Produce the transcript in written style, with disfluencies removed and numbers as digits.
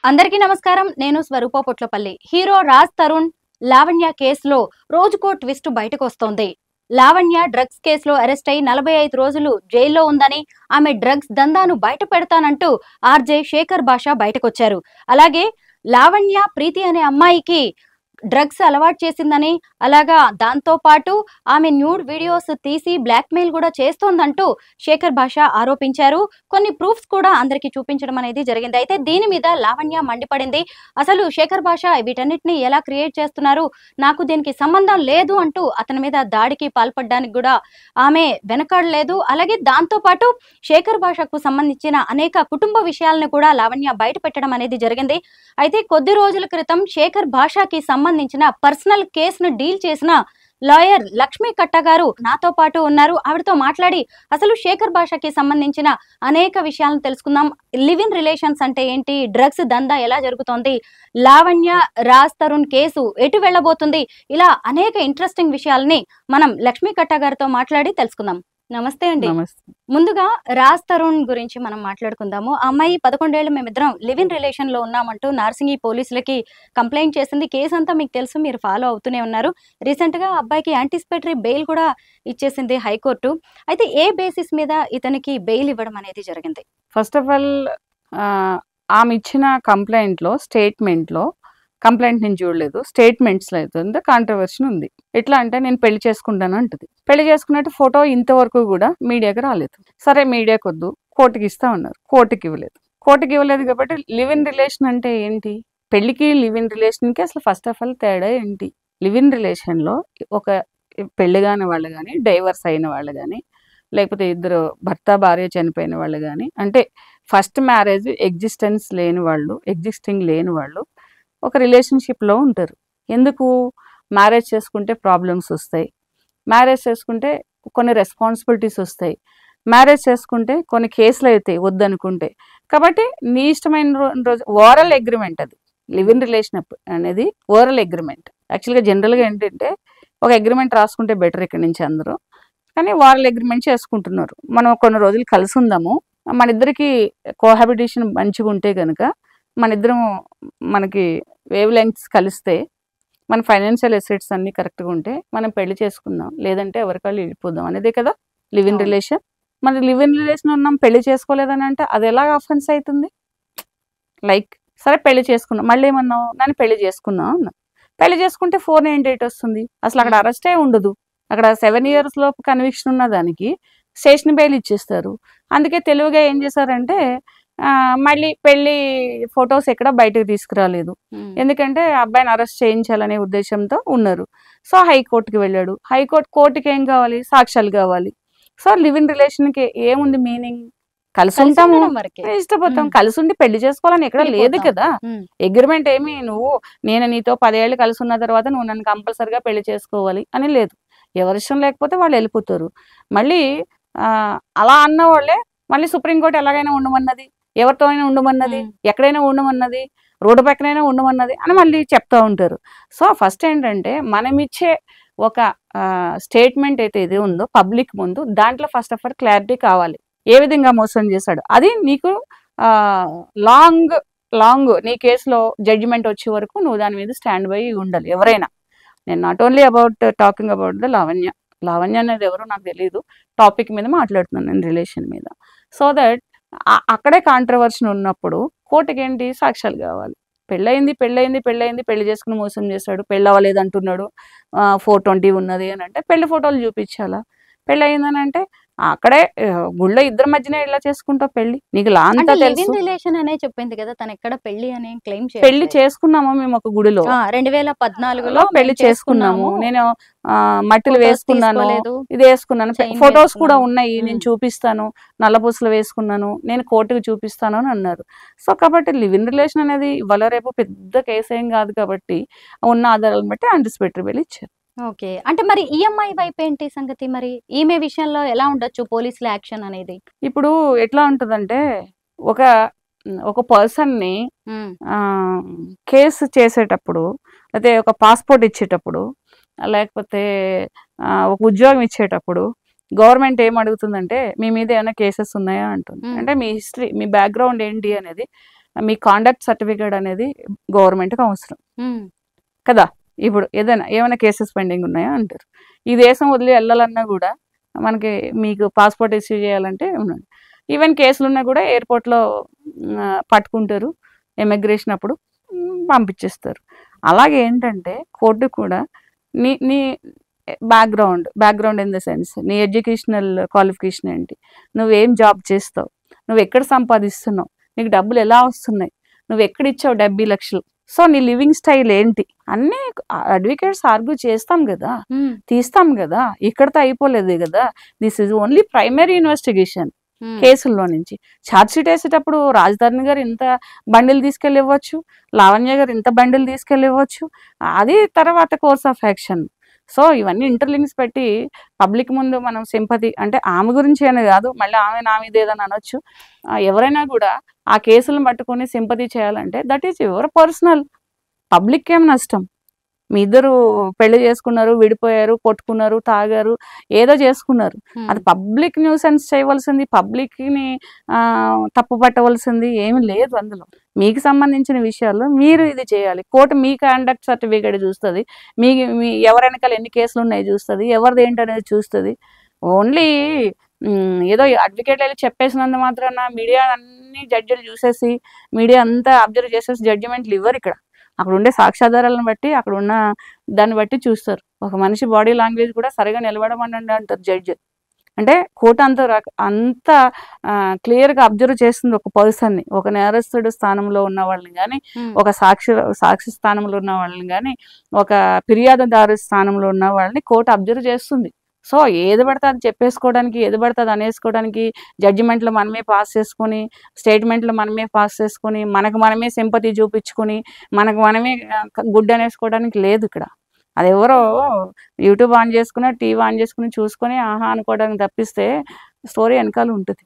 అందరికీ నమస్కారం. నేను స్వరూప పొట్లపల్లి. హీరో రాజ్ తరుణ్ లావణ్య కేసులో రోజుకో ట్విస్ట్ బయటకు వస్తోంది. లావణ్య డ్రగ్స్ కేసులో అరెస్ట్ అయి 45 రోజులు జైల్లో ఉందని, ఆమె డ్రగ్స్ దందాను బయట పెడతానంటూ ఆర్జే శేఖర్ భాష బయటకొచ్చారు. అలాగే లావణ్య ప్రీతి అనే అమ్మాయికి డ్రగ్స్ అలవాటు చేసిందని, అలాగా దాంతో పాటు ఆమె న్యూడ్ వీడియోస్ తీసి బ్లాక్మెయిల్ కూడా చేస్తోందంటూ శేఖర్ భాష ఆరోపించారు. కొన్ని ప్రూఫ్స్ కూడా అందరికి చూపించడం అనేది జరిగింది. అయితే దీని మీద లావణ్య మండిపడింది. అసలు శేఖర్ భాష వీటన్నిటిని ఎలా క్రియేట్ చేస్తున్నారు, నాకు దీనికి సంబంధం లేదు అంటూ అతని మీద దాడికి పాల్పడడానికి కూడా ఆమె వెనకాడలేదు. అలాగే దాంతో పాటు శేఖర్ భాషకు సంబంధించిన అనేక కుటుంబ విషయాలను కూడా లావణ్య బయట పెట్టడం అనేది జరిగింది. అయితే కొద్ది రోజుల క్రితం శేఖర్ భాషకి సంబంధించిన పర్సనల్ కేసును డీల్ చేసిన లాయర్ లక్ష్మీ కట్ట గారు నాతో పాటు ఉన్నారు. ఆవిడతో మాట్లాడి అసలు శేఖర్ భాషకి సంబంధించిన అనేక విషయాలను తెలుసుకుందాం. లివ్ ఇన్ రిలేషన్స్ అంటే ఏంటి, డ్రగ్స్ దందా ఎలా జరుగుతోంది, లావణ్య రాజ్ తరుణ్ కేసు ఎటు వెళ్ళబోతుంది, ఇలా అనేక ఇంట్రెస్టింగ్ విషయాలని మనం లక్ష్మీ కట్ట గారితో మాట్లాడి తెలుసుకుందాం. నమస్తే అండి. ముందుగా రాజ్ తరుణ్ గురించి మనం మాట్లాడుకుందాము. ఆ అమ్మాయి 11 ఏళ్ళు మేమిద్దరం లివ్ ఇన్ రిలేషన్ లో ఉన్నామంటూ నార్సింగి పోలీసులకి కంప్లైంట్ చేసింది. కేసు అంతా మీకు తెలుసు, మీరు ఫాలో అవుతూనే ఉన్నారు. రీసెంట్ గా అబ్బాయికి యాంటిసిపేటరీ బెయిల్ కూడా ఇచ్చేసింది హైకోర్టు. అయితే ఏ బేసిస్ మీద ఇతనికి బెయిల్ ఇవ్వడం అనేది జరిగింది? ఫస్ట్ ఆఫ్ ఆల్ ఆమె ఇచ్చిన కంప్లైంట్లో స్టేట్మెంట్లో కంప్లైంట్ నేను చూడలేదు, స్టేట్మెంట్స్లో అయితే కాంట్రవర్షన్ ఉంది. ఎట్లా అంటే నేను పెళ్లి చేసుకుంటాను అంటుంది. పెళ్లి చేసుకున్నట్టు ఫోటో ఇంతవరకు కూడా మీడియాకి రాలేదు. సరే మీడియాకి వద్దు, కోర్టుకి ఇస్తా ఉన్నారు, కోర్టుకి ఇవ్వలేదు కాబట్టి లివ్ ఇన్ రిలేషన్ అంటే ఏంటి, పెళ్లికి లివ్ ఇన్ రిలేషన్కి అసలు ఫస్ట్ ఆఫ్ ఆల్ తేడా ఏంటి? లివ్ ఇన్ రిలేషన్లో ఒక పెళ్లి కాని వాళ్ళు కానీ, డైవర్స్ అయిన వాళ్ళు కానీ, లేకపోతే ఇద్దరు భర్త భార్య చనిపోయిన వాళ్ళు కానీ, అంటే ఫస్ట్ మ్యారేజ్ ఎగ్జిస్టింగ్ లేని వాళ్ళు ఒక రిలేషన్షిప్లో ఉంటారు. ఎందుకు? మ్యారేజ్ చేసుకుంటే ప్రాబ్లమ్స్ వస్తాయి, మ్యారేజ్ చేసుకుంటే కొన్ని రెస్పాన్సిబిలిటీస్ వస్తాయి, మ్యారేజ్ చేసుకుంటే కొన్ని కేసులు అవుతాయి వద్దనుకుంటే. కాబట్టి నీ ఇష్టమైన రోజు ఓరల్ అగ్రిమెంట్, అది లివ్ ఇన్ రిలేషన్ అనేది ఓరల్ అగ్రిమెంట్. యాక్చువల్గా జనరల్గా ఏంటంటే ఒక అగ్రిమెంట్ రాసుకుంటే బెటర్ ఇక్కడి నుంచి అందరూ, కానీ ఓరల్ అగ్రిమెంట్ చేసుకుంటున్నారు. మనం కొన్ని రోజులు కలిసి ఉందాము, మన ఇద్దరికి కోహాబిటేషన్ మంచిగా ఉంటే కనుక మనకి వేవ్ లెంగ్త్స్ కలిస్తే, మన ఫైనాన్షియల్ అసెట్స్ అన్నీ కరెక్ట్గా ఉంటే మనం పెళ్లి చేసుకుందాం, లేదంటే ఎవరికాళ్ళు వెళ్ళిపోదాం అనేదే కదా లివ్ ఇన్ రిలేషన్. మన లివ్ ఇన్ రిలేషన్ ఉన్నాం, పెళ్లి చేసుకోలేదని అంటే అది ఎలా అఫెన్స్ అవుతుంది? లైక్ సరే పెళ్లి చేసుకున్నాం, మళ్ళీ ఏమన్నావు, నన్ను పెళ్లి చేసుకున్నాం అన్నా. పెళ్లి చేసుకుంటే 498 వస్తుంది, అసలు అక్కడ అరెస్టే ఉండదు. అక్కడ 7 years లోపు కన్విక్షన్ ఉన్న దానికి స్టేషన్ బెయిల్ ఇచ్చేస్తారు. అందుకే తెలివిగా ఏం చేశారంటే మళ్ళీ పెళ్లి ఫొటోస్ ఎక్కడ బయటకు తీసుకురాలేదు, ఎందుకంటే అబ్బాయిని అరెస్ట్ చేయించాలనే ఉద్దేశంతో ఉన్నారు. సో హైకోర్టుకి వెళ్ళాడు. కోర్టుకి ఏం కావాలి? సాక్ష్యాలు కావాలి. సో లివ్ ఇన్ రిలేషన్కి ఏముంది మీనింగ్? కలిసి ఉంటాము, ఇష్టపోతాం, కలిసి ఉండి పెళ్లి చేసుకోవాలని ఎక్కడ లేదు కదా. అగ్రిమెంట్ ఏమి నేను నీతో 10 ఏళ్ళు కలిసి ఉన్న తర్వాత నువ్వు నన్ను కంపల్సరిగా పెళ్లి చేసుకోవాలి అని లేదు. ఎవరి ఇష్టం లేకపోతే వాళ్ళు వెళ్ళిపోతారు. మళ్ళీ అలా అన్న వాళ్ళే మళ్ళీ సుప్రీంకోర్టు ఎలాగైనా ఉండమన్నది, ఎవరితో అయినా ఉండమన్నది, ఎక్కడైనా ఉండమన్నది, రోడ్డు పక్కనైనా ఉండమన్నది అని మళ్ళీ చెప్తా ఉంటారు. సో ఫస్ట్ ఏంటంటే మనం ఇచ్చే ఒక స్టేట్మెంట్ అయితే ఇది ఉందో పబ్లిక్ ముందు, దాంట్లో ఫస్ట్ ఆఫ్ ఆల్ క్లారిటీ కావాలి. ఏ విధంగా మోసం చేశాడు అది నీకు లాంగ్ నీ కేసులో జడ్జిమెంట్ వచ్చే వరకు నువ్వు దాని మీద స్టాండ్ బై ఉండాలి ఎవరైనా. నేను not only talking about the Lavanya అనేది ఎవరో నాకు తెలియదు, టాపిక్ మీద మాట్లాడుతున్నాను నేను, రిలేషన్ మీద. సో దట్ అక్కడే కాంట్రవర్షన్ ఉన్నప్పుడు కోర్టుకి ఏంటి? సాక్ష్యాలు కావాలి. పెళ్ళయింది, పెళ్లి చేసుకుని మోసం చేశాడు, పెళ్ళి అవ్వలేదు అంటున్నాడు, 420 ఉన్నది అని అంటే పెళ్లి ఫోటోలు చూపించాలా? పెళ్ళి అయిందని అంటే అక్కడే గుళ్ళో ఇద్దరి మధ్యనే ఇలా చేసుకుంటావు పెళ్లి, నీకు లాంతా తెలుసు. రిలేషన్ అనే చెప్పింది కదా, తను ఎక్కడ పెళ్లి అని క్లెయిమ్ పెళ్లి చేసుకున్నాము మేము ఒక గుడిలో, 2014లో పెళ్లి చేసుకున్నాము. నేను మట్టిలు వేసుకున్నాను, ఇది వేసుకున్నాను, ఫొటోస్ కూడా ఉన్నాయి, నేను చూపిస్తాను, నల్లపూసలు వేసుకున్నాను, నేను కోర్టుకు చూపిస్తాను అని అన్నారు. సో కాబట్టి లివ్ ఇన్ రిలేషన్ అనేది ఇవాళ రేపు పెద్ద కేసు ఏం కాదు కాబట్టి ఉన్న ఆధారాలను బట్టి యాంటిసిపేటరీ బెయిల్ ఇచ్చారు. ఓకే, అంటే మరి ఈఎంఐ వైపు ఏంటి సంగతి? మరి ఈమె విషయంలో ఎలా ఉండొచ్చు పోలీసుల యాక్షన్ అనేది? ఇప్పుడు ఎట్లా ఉంటుందంటే ఒక పర్సన్ని కేసు చేసేటప్పుడు, లేకపోతే ఒక పాస్పోర్ట్ ఇచ్చేటప్పుడు, లేకపోతే ఒక ఉద్యోగం ఇచ్చేటప్పుడు గవర్నమెంట్ ఏం అడుగుతుందంటే మీ మీద ఏమైనా కేసెస్ ఉన్నాయా అంటుంది. అంటే మీ హిస్టరీ, మీ బ్యాక్గ్రౌండ్ ఏంటి అనేది మీ కాండక్ట్ సర్టిఫికేట్ అనేది గవర్నమెంట్కి అవసరం ఉమ్, కదా. ఇప్పుడు ఏమైనా కేసెస్ పెండింగ్ ఉన్నాయా అంటారు. ఈ దేశం వదిలి వెళ్ళాలన్నా కూడా మనకి మీకు పాస్పోర్ట్ ఇష్యూ చేయాలంటే ఉండండి. ఈవెన్ కేసులు ఉన్నా కూడా ఎయిర్పోర్ట్లో పట్టుకుంటారు, ఎమిగ్రేషన్ అప్పుడు పంపించేస్తారు. అలాగే ఏంటంటే కోర్టు కూడా నీ నీ బ్యాక్గ్రౌండ్ ఇన్ ద సెన్స్ నీ ఎడ్యుకేషనల్ క్వాలిఫికేషన్ ఏంటి, నువ్వేం జాబ్ చేస్తావు, నువ్వు ఎక్కడ సంపాదిస్తున్నావు, నీకు డబ్బులు ఎలా వస్తున్నాయి, నువ్వు ఎక్కడ ఇచ్చావు 70 లక్షలు, సో నీ లివింగ్ స్టైల్ ఏంటి అన్నీ అడ్వకేట్స్ ఆర్గ్యూ చేస్తాం కదా, ఉమ్, తీస్తాం కదా. ఇక్కడతో అయిపోలేదు కదా. This is only primary investigation. Um, కేసుల్లో నుంచి ఛార్జ్ షీట్ వేసేటప్పుడు రాజధాని గారు ఇంత బండిల్ తీసుకెళ్ళి ఇవ్వచ్చు, లావణ్య గారు ఇంత బండిల్ తీసుకెళ్ళి ఇవ్వచ్చు, అది తర్వాత కోర్స్ ఆఫ్ యాక్షన్. సో ఇవన్నీ ఇంటర్లింక్స్ పెట్టి పబ్లిక్ ముందు మనం సింపతి అంటే ఆమె గురించి అని కాదు, మళ్ళీ ఆమె నా మీద ఏదని అనొచ్చు. ఎవరైనా కూడా ఆ కేసులను పట్టుకొని సింపతి చేయాలంటే that is your personal. Public ఏం నష్టం? మీ ఇద్దరు పెళ్లి చేసుకున్నారు, విడిపోయారు, కొట్టుకున్నారు, తాగారు, ఏదో చేసుకున్నారు, అది పబ్లిక్ న్యూసెన్స్ చేయవలసింది, పబ్లిక్ని తప్పు పట్టవలసింది ఏమి లేదు అందులో. మీకు సంబంధించిన విషయాల్లో మీరు ఇది చేయాలి. కోర్టు మీ కాండక్ట్ సర్టిఫికేట్ చూస్తుంది, మీ ఎవరెనకాల ఎన్ని కేసులు ఉన్నాయి చూస్తుంది, ఎవరిది ఏంటనేది చూస్తుంది. ఓన్లీ ఏదో అడ్వకేట్ వెళ్ళి చెప్పేసినంత మాత్రాన మీడియా అన్ని జడ్జిలు చూసేసి మీడియా అంతా అబ్జర్వ్ చేసేసి జడ్జిమెంట్లు ఇవ్వరు. ఇక్కడ అక్కడ ఉండే సాక్ష్యాధారాలను బట్టి అక్కడ ఉన్న దాన్ని బట్టి చూస్తారు. ఒక మనిషి బాడీ లాంగ్వేజ్ కూడా సరిగా నిలబడమనండి అంటారు జడ్జి. అంటే కోర్టు అంత క్లియర్గా అబ్జర్వ్ చేస్తుంది ఒక పర్సన్ని, ఒక నేరస్తుడు స్థానంలో ఉన్న వాళ్ళని కానీ, ఒక సాక్షి స్థానంలో ఉన్న వాళ్ళని కానీ, ఒక ఫిర్యాదుదారు స్థానంలో ఉన్న వాళ్ళని కోర్టు అబ్జర్వ్ చేస్తుంది. సో ఏది పడితే అది చెప్పేసుకోవడానికి, ఏది పడితే అది అనేసుకోవడానికి, జడ్జిమెంట్లు మనమే పాస్ చేసుకొని, స్టేట్మెంట్లు మనమే పాస్ చేసుకొని, మనకు మనమే సింపతి చూపించుకొని, మనకు మనమే గుడ్ అనేసుకోవడానికి లేదు ఇక్కడ. అది ఎవరో యూట్యూబ్ ఆన్ చేసుకుని, టీవీ ఆన్ చేసుకుని చూసుకొని ఆహా అనుకోవడానికి తప్పిస్తే స్టోరీ వెనకాల ఉంటుంది.